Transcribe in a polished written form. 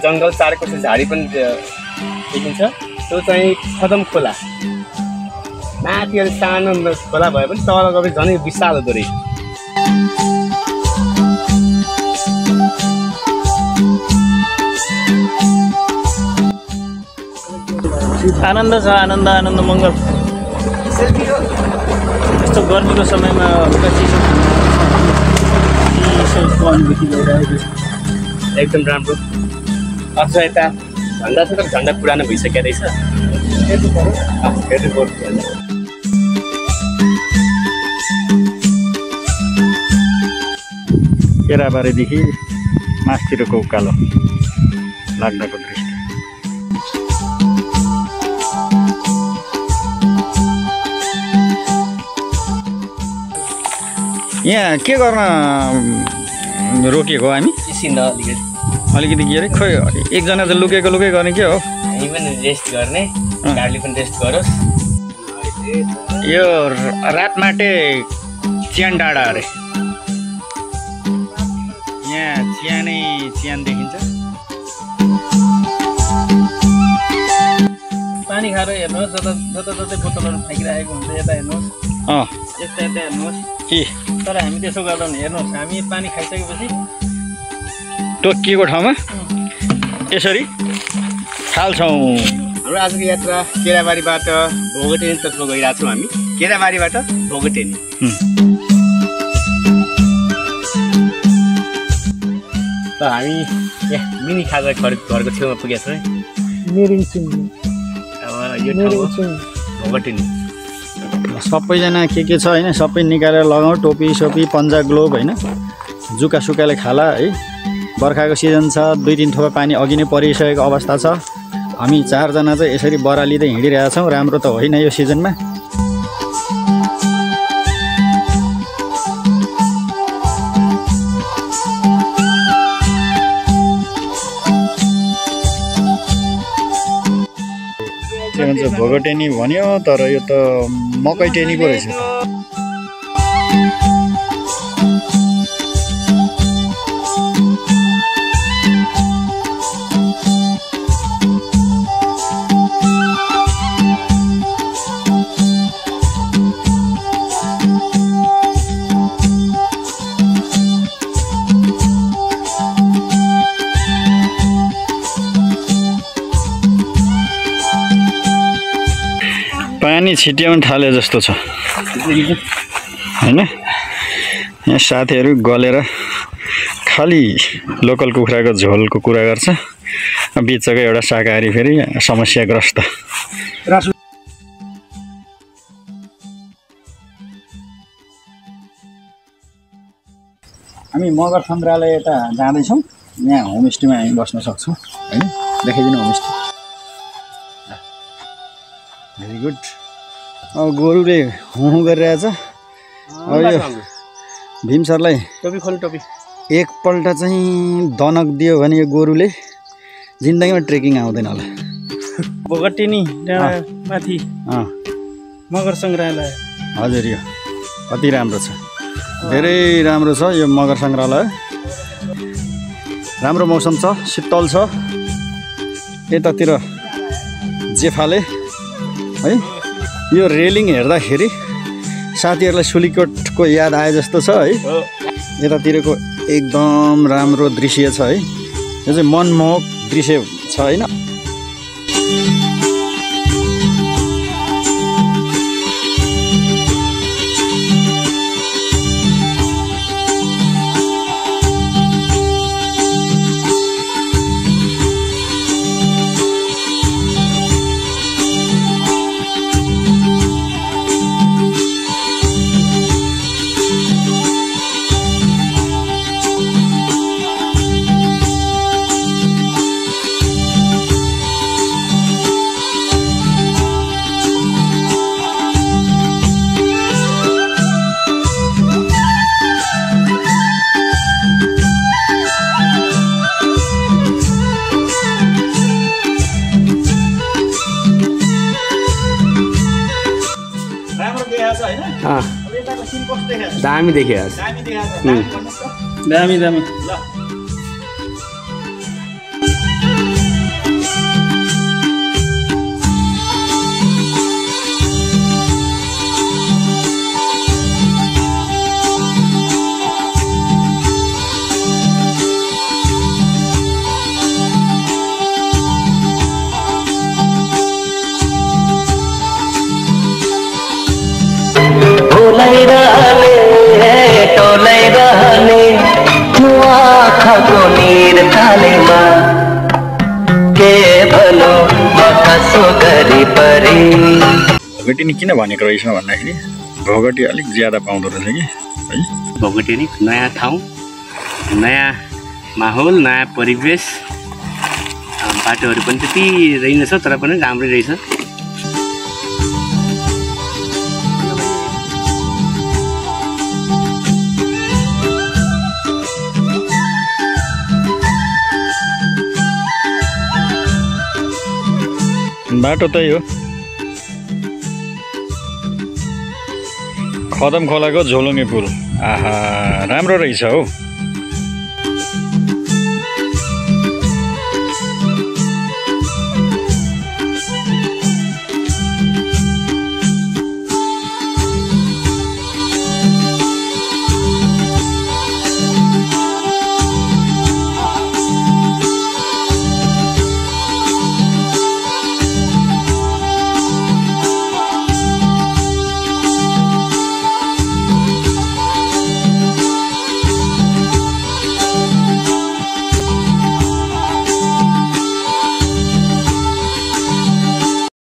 जङ्गल चारको झाडी पनि देखिन्छ। त्यो चाहिँ खदम खोला माथि अलिक सानो खोला भए पनि तल गए झनै विशाल हुँदो रहेछ। आनन्द छ, आनन्द आनन्द मङ्गल। यस्तो गर्मीको समयमा एकदम राम्रो। अझ यता झन्डा छ तर झन्डा पुरानो भइसकेको रहेछ। केराबारीदेखि मास्तिरको उकालो लाग्दाको दृश्य। यहाँ के गर्न रोकिएको हो हामी? अलिकति के अरे खोइ एकजना त लुकेको गर्ने के हो? हामी पनि रेस्ट गर्ने, गाडीले पनि रेस्ट गरोस्। यो रातमाटे च्यान डाँडा अरे। यहाँ च्यानै च्यान देखिन्छ। पानी खाएर हेर्नुहोस्, जता बोतलहरू फ्याँकिरहेको हुन्छ। यता हेर्नुहोस्, यता हेर्नुहोस्। तर हामी त्यसो गर्दैनौँ। हेर्नुहोस्, हामी पानी खाइसकेपछि टोकिएको ठाउँमा यसरी थाल्छौँ। हाम्रो आजको यात्रा केराबारीबाट भोगटेनीतर्फ गइरहेको छौँ हामी। केराबारीबाट भोगटेनी। त हामी यहाँ मिनी खाजा घरको छेउमा पुगेको छौँ। अब यो ठाउँ भोगटेनी। सबैजना के छ होइन, सबै निकालेर लगाउँ। टोपी सोपी पन्जा ग्लोभ होइन, जुका सुकाले खाला है। बर्खाको सिजन छ, 2-3 थोपा पानी अघि नै परिसकेको अवस्था छ। हामी 4जना चाहिँ यसरी बरालिँदै हिँडिरहेका छौँ। राम्रो त होइन यो सिजनमा। के भन्छ भोगटेनी भन्यो तर यो त मकै टेनी पो रहेछ। पानी छिट्याउन थाले जस्तो छ होइन। यहाँ साथीहरू गलेर खालि लोकल कुखुराको झोलको कुरा गर्छ। बिचको एउटा शाकाहारी फेरि समस्याग्रस्त। हामी मगर सङ्ग्रहालय यता जाँदैछौँ। यहाँ होमस्टेमा हामी बस्न सक्छौँ होइन। देखाइदिनु होमस्टे। Very good. अब गोरुले हुँ गरिरहेछ। अब यो भीम सरलाई टोपी खोल्नु, टोपी एकपल्ट चाहिँ दनक दियो भने यो गोरुले जिन्दगीमा ट्रेकिङ आउँदैन होला। भोगटेनी माथि मगर सङ्ग्रहालय। हजुर, यो अति राम्रो छ, धेरै राम्रो छ यो मगर सङ्ग्रहालय। राम्रो मौसम छ, शीतल छ। यतातिर जेफाले है यो रेलिङ हेर्दाखेरि साथीहरूलाई सुलीकोटको याद आए जस्तो छ है। यतातिरको एकदम राम्रो दृश्य छ है। यो चाहिँ मनमोहक दृश्य छ होइन। दामी देखियो। दामी दामी। ल थालेमा के भलो मखसो गरी परे भोगटी नि किन भनेको रहेछ भन्दाखेरि भोगटी अलिक ज्यादा पाउँदो रहेछ कि है भोगटे नि नयाँ ठाउँ नयाँ माहौल नयाँ परिवेश बाटोहरू पनि त्यति रहेनछ तर पनि राम्रै रहेछ बाटो त्यही हो खदम खोलाको झोलुङ्गे पुल आहा राम्रो रहेछ हौ